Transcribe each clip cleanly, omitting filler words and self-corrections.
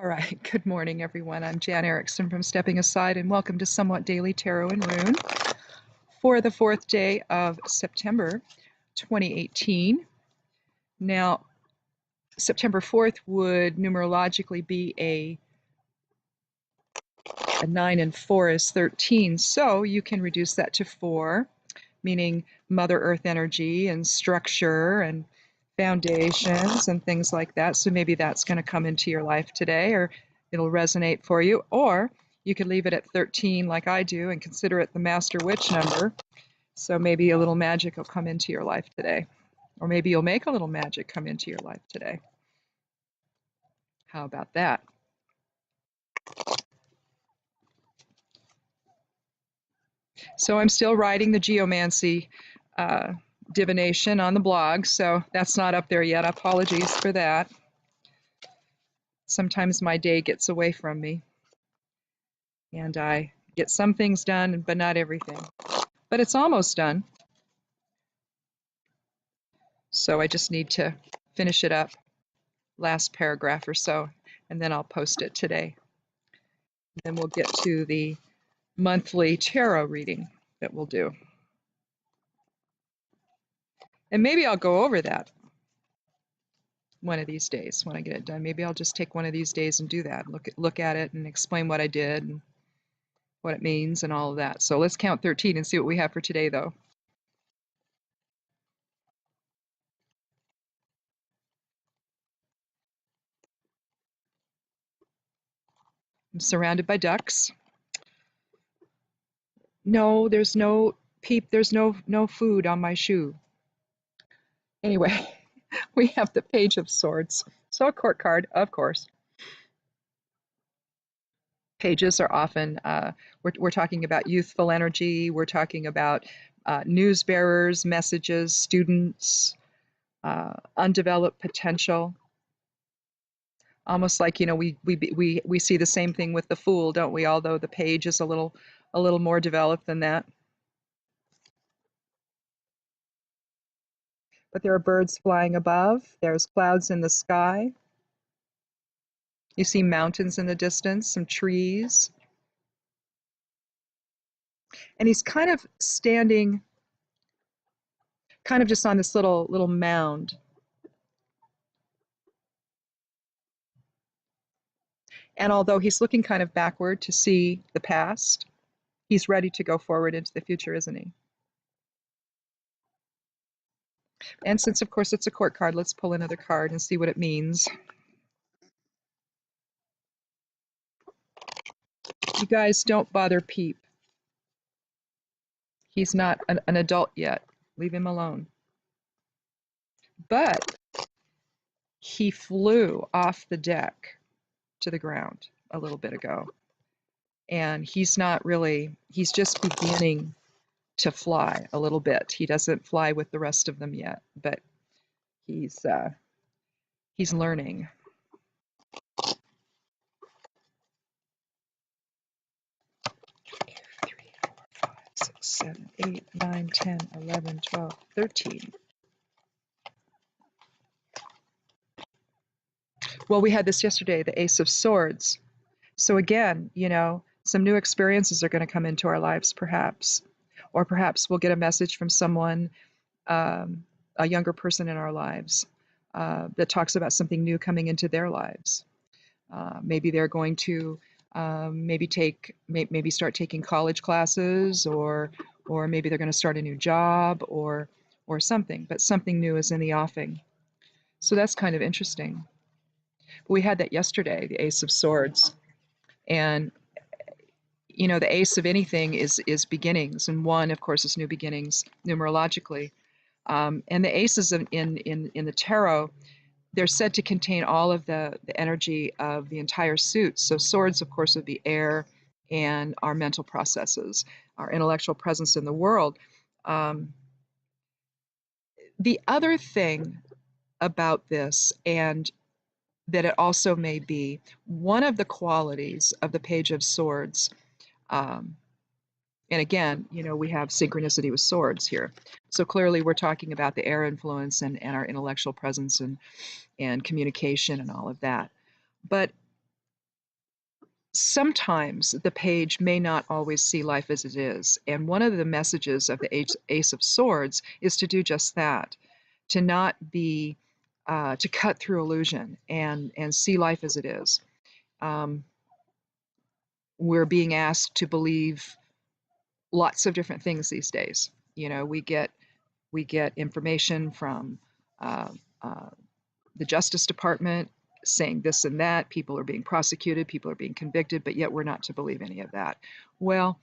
All right, good morning, everyone. I'm Jan Erickson from Stepping Aside, and welcome to Somewhat Daily Tarot and Rune for the 4th day of September 2018. Now, September 4th would numerologically be a 9 and 4 is 13, so you can reduce that to 4, meaning Mother Earth energy and structure and foundations and things like that. So maybe that's going to come into your life today, or it'll resonate for you. Or you could leave it at 13 like I do and consider it the Master Witch number. So maybe a little magic will come into your life today. Or maybe you'll make a little magic come into your life today. How about that? So I'm still writing the geomancy divination on the blog, so that's not up there yet. Apologies for that. Sometimes my day gets away from me, and I get some things done, but not everything. But it's almost done. So I just need to finish it up, last paragraph or so, and then I'll post it today. Then we'll get to the monthly tarot reading that we'll do. And maybe I'll go over that one of these days when I get it done. Maybe I'll just take one of these days and do that. Look at it and explain what I did and what it means and all of that. So let's count 13 and see what we have for today, though. I'm surrounded by ducks. No, there's no there's no food on my shoe. Anyway, we have the Page of Swords. So a court card, of course. Pages are often, we're talking about youthful energy, we're talking about news bearers, messages, students, undeveloped potential. Almost like, you know, we see the same thing with the Fool, don't we? Although the Page is a little more developed than that. But there are birds flying above. There's clouds in the sky. You see mountains in the distance, some trees. And he's kind of standing kind of just on this little mound. And although he's looking kind of backward to see the past, he's ready to go forward into the future, isn't he? And since, of course, it's a court card, let's pull another card and see what it means. You guys don't bother Peep. He's not an adult yet. Leave him alone. But he flew off the deck to the ground a little bit ago. And he's just beginning to fly a little bit. He doesn't fly with the rest of them yet, but he's learning. 7, 8, 9, 10, 11, 12, 13. Well, we had this yesterday, the Ace of Swords. So again, you know, some new experiences are going to come into our lives, perhaps. Or perhaps we'll get a message from someone, a younger person in our lives, that talks about something new coming into their lives. Maybe they're going to maybe start taking college classes, or maybe they're going to start a new job, or something. But something new is in the offing. So that's kind of interesting. But we had that yesterday, the Ace of Swords, and you know, the ace of anything is beginnings, and 1, of course, is new beginnings numerologically. And the aces in the tarot, they're said to contain all of the energy of the entire suit. So swords, of course, would be air and our mental processes, our intellectual presence in the world. The other thing about this, and that it also may be one of the qualities of the Page of Swords, and again, you know, we have synchronicity with swords here. So clearly we're talking about the air influence and our intellectual presence and communication and all of that. But sometimes the page may not always see life as it is. And one of the messages of the Ace of Swords is to do just that, to not be, to cut through illusion and see life as it is. Um, we're being asked to believe lots of different things these days. You know, we get information from uh, uh, the Justice Department saying this and that. People are being prosecuted, people are being convicted, but yet we're not to believe any of that. Well,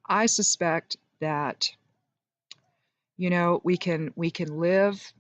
I suspect that, you know, we can live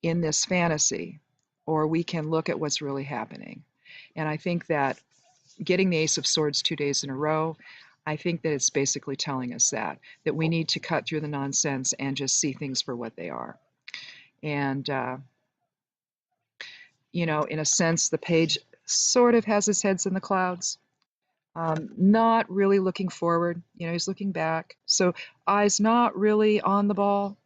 in this fantasy, or we can look at what's really happening. And I think that getting the Ace of Swords 2 days in a row, I think that it's basically telling us that we need to cut through the nonsense and just see things for what they are. And you know, in a sense, the page sort of has his heads in the clouds, not really looking forward. You know, he's looking back. So eyes not really on the ball.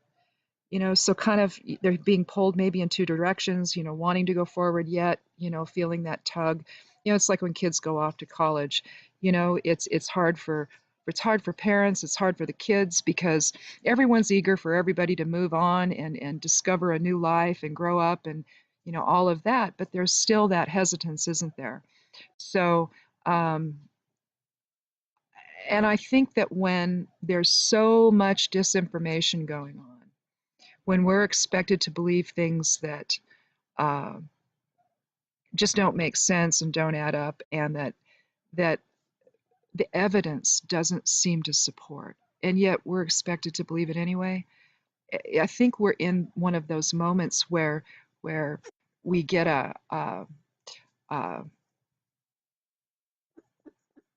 You know, so kind of they're being pulled maybe in two directions. You know, wanting to go forward yet, you know, feeling that tug. You know, it's like when kids go off to college. You know, it's hard for parents, it's hard for the kids because everyone's eager for everybody to move on and discover a new life and grow up and, you know, all of that, but there's still that hesitance, isn't there? So um, and I think that when there's so much disinformation going on, when we're expected to believe things that uh, just don't make sense and don't add up, and that the evidence doesn't seem to support, and yet we're expected to believe it anyway. I think we're in one of those moments where we get a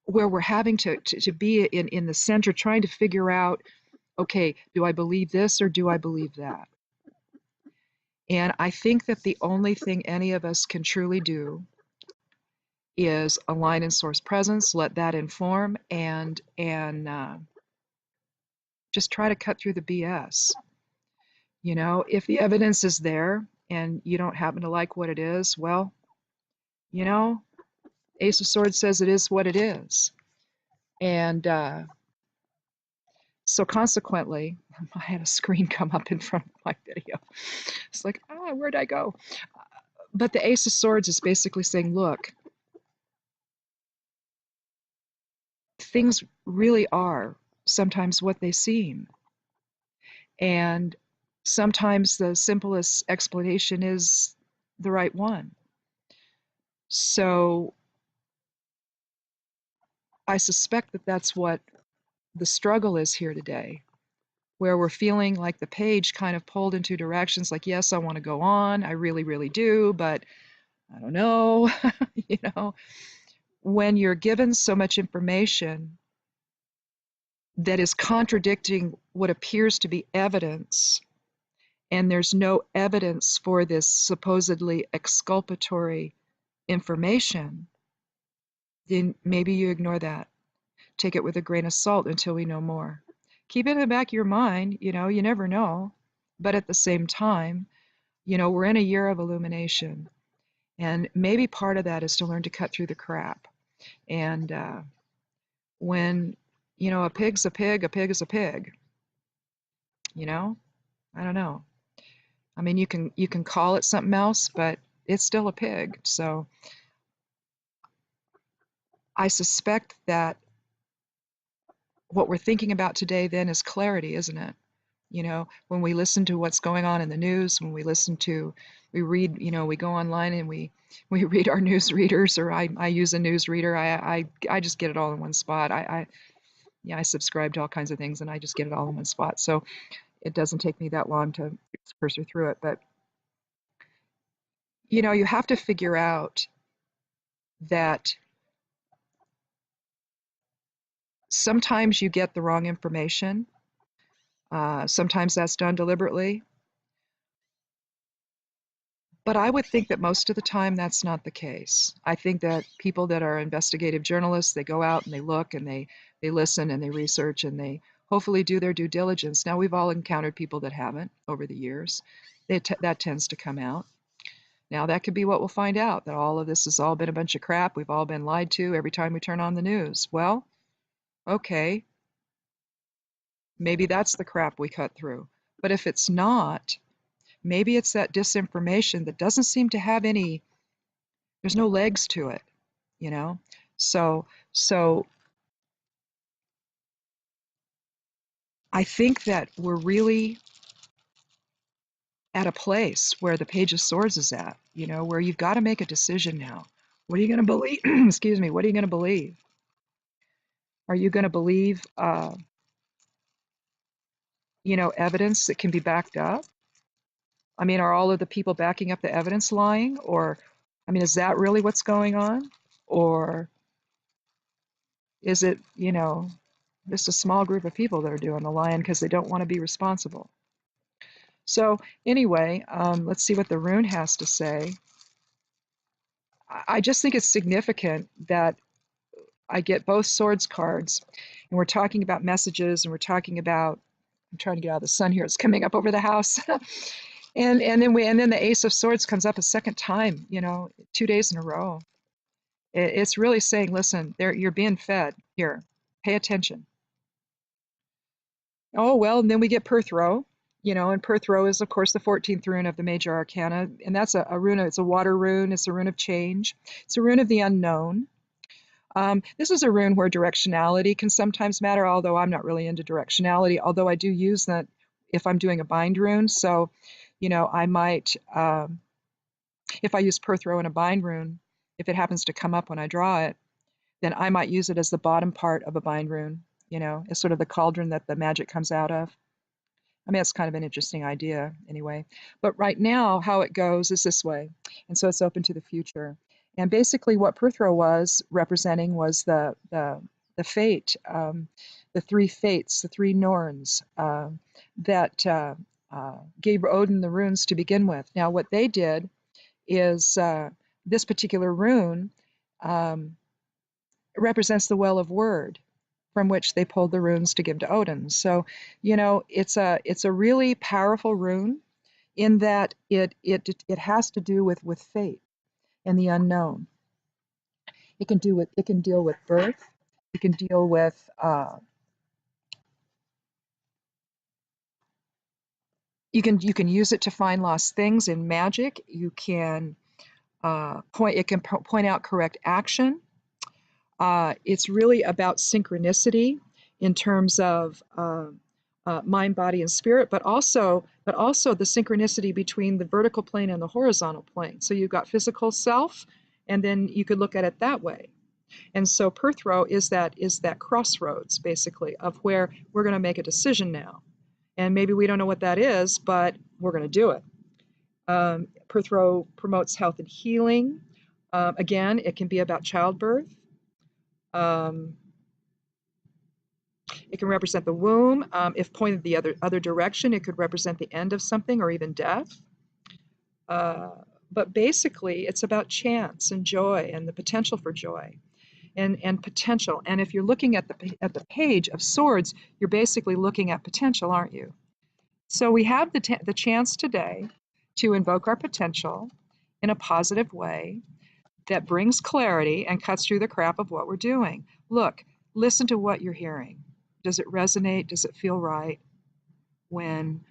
where we're having to be in the center, trying to figure out, okay, do I believe this or do I believe that? And I think that the only thing any of us can truly do is align in source presence, let that inform, and just try to cut through the BS. You know, if the evidence is there and you don't happen to like what it is, well, you know, Ace of Swords says it is what it is. And so consequently, I had a screen come up in front of my video. It's like, where'd I go? But the Ace of Swords is basically saying, look, things really are sometimes what they seem. And sometimes the simplest explanation is the right one. So I suspect that that's what the struggle is here today, where we're feeling like the page kind of pulled in two directions, like, yes, I want to go on, I really, really do, but I don't know. You know, when you're given so much information that is contradicting what appears to be evidence, and there's no evidence for this supposedly exculpatory information, then maybe you ignore that. Take it with a grain of salt until we know more. Keep it in the back of your mind, you know, you never know. But at the same time, you know, we're in a year of illumination. And maybe part of that is to learn to cut through the crap. And when, you know, a pig's a pig is a pig. You know, I don't know. I mean, you can call it something else, but it's still a pig. So I suspect that what we're thinking about today then is clarity, isn't it? You know, when we listen to what's going on in the news, when we read, you know, we go online and we read our news readers, or I use a news reader. I just get it all in one spot. Yeah, I subscribe to all kinds of things and I just get it all in one spot. So it doesn't take me that long to cursor through it. But, you know, you have to figure out that sometimes you get the wrong information. Sometimes that's done deliberately. But I would think that most of the time that's not the case. I think that people that are investigative journalists, they go out and they look and they listen and they research and they hopefully do their due diligence. Now, we've all encountered people that haven't over the years. That tends to come out. Now that could be what we'll find out, that all of this has all been a bunch of crap. We've all been lied to every time we turn on the news. Well, okay, maybe that's the crap we cut through. But if it's not, maybe it's that disinformation that doesn't seem to have any, there's no legs to it, you know? So, so I think that we're really at a place where the Page of Swords is at, where you've got to make a decision now. What are you going to believe? Excuse me. What are you going to believe? Are you going to believe, evidence that can be backed up? I mean, are all of the people backing up the evidence lying? Or, I mean, is that really what's going on? Or is it, just a small group of people that are doing the lying because they don't want to be responsible? So, anyway, let's see what the rune has to say. I just think it's significant that I get both swords cards, and we're talking about messages, and we're talking about. I'm trying to get out of the sun here. It's coming up over the house, and then the Ace of Swords comes up a second time. 2 days in a row. It's really saying, listen, you're being fed here. Pay attention. Oh well, and then we get Perth Row. And Perth Row is, of course, the 14th rune of the major arcana, and that's a rune. It's a water rune. It's a rune of change. It's a rune of the unknown. This is a rune where directionality can sometimes matter, although I'm not really into directionality, although I do use that if I'm doing a bind rune. So, I might, if I use Perth Row in a bind rune, if it happens to come up when I draw it, then I might use it as the bottom part of a bind rune, as sort of the cauldron that the magic comes out of. I mean, it's kind of an interesting idea anyway. But right now, how it goes is this way. And so it's open to the future. And basically, what Perthro was representing was the fate, the three fates, the three Norns that gave Odin the runes to begin with. Now, what they did is this particular rune represents the well of word from which they pulled the runes to give to Odin. So, it's a really powerful rune in that it has to do with fate and the unknown. It can deal with birth. It can deal with you can use it to find lost things in magic. You can point out correct action. It's really about synchronicity in terms of mind, body, and spirit, but also the synchronicity between the vertical plane and the horizontal plane. So you've got physical self, and then you could look at it that way. And so Perthrow is that crossroads, basically, of where we're going to make a decision now. And maybe we don't know what that is, but we're going to do it. Perthrow promotes health and healing. Again, it can be about childbirth. It can represent the womb. If pointed the other direction, it could represent the end of something or even death. But basically, it's about chance and joy and the potential for joy and potential. And if you're looking at the Page of Swords, you're basically looking at potential, aren't you? So we have the chance today to invoke our potential in a positive way that brings clarity and cuts through the crap of what we're doing. Look, listen to what you're hearing. Does it resonate? Does it feel right? When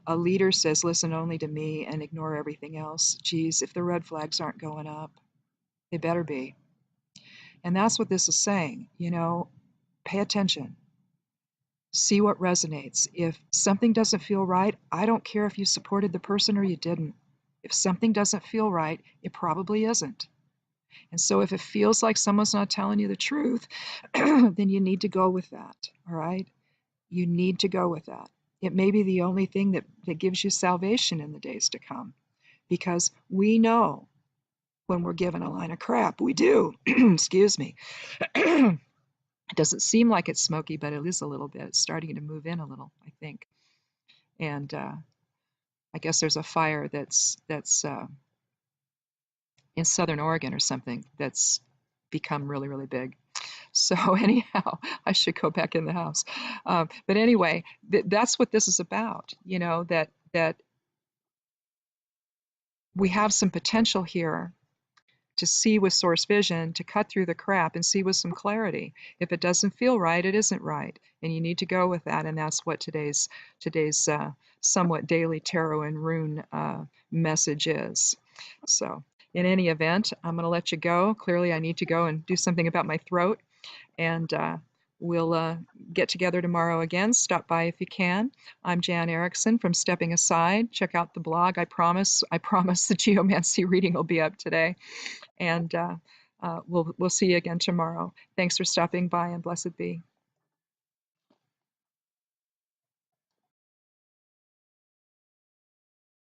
a leader says, listen only to me and ignore everything else, geez, if the red flags aren't going up, they better be. And that's what this is saying. Pay attention. See what resonates. If something doesn't feel right, I don't care if you supported the person or you didn't. If something doesn't feel right, it probably isn't. And so if it feels like someone's not telling you the truth, then you need to go with that, all right? You need to go with that. It may be the only thing that gives you salvation in the days to come, because we know when we're given a line of crap. We do. Excuse me. It doesn't seem like it's smoky, but it is a little bit. It's starting to move in a little, I think. And I guess there's a fire that's in Southern Oregon or something that's become really, really big. So anyhow, I should go back in the house. But anyway, that's what this is about. That we have some potential here to see with source vision, to cut through the crap and see with some clarity. If it doesn't feel right, it isn't right, and you need to go with that. And that's what today's somewhat daily tarot and rune message is. So, in any event, I'm going to let you go. Clearly, I need to go and do something about my throat, and we'll get together tomorrow again. Stop by if you can. I'm Jan Erickson from Stepping Aside. Check out the blog. I promise the geomancy reading will be up today. And we'll see you again tomorrow. Thanks for stopping by, and blessed be.